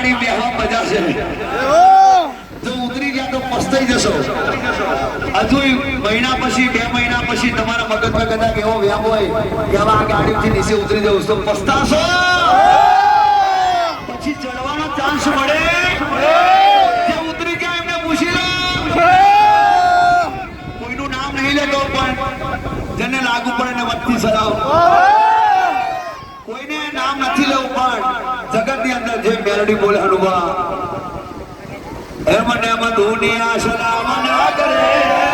ગાડી બેહવા મજા છે જો ઉતરી ગયા તો પસ્તાઈ જશો હજુ મહિના પછી 2 મહિના પછી તમારા મગજમાં કદાચ એવો વ્યાપ હોય કે હવે આ ગાડીથી નીચે ઉતરી જવું તો પસ્તાશો પછી ચડવાનો ચાન્સ મળે જે ઉતરી ગયા એમને પૂછી લો કોઈનું નામ નહીં લેતો પણ જેને લાગુ પડે ને વચ્ચે સલાવ કોઈને નામ નથી લેવું પણ જગતની અંદર જે મેલોડી બોલે હનુમા એમ ને એમ દુનિયા સલામ ના કરે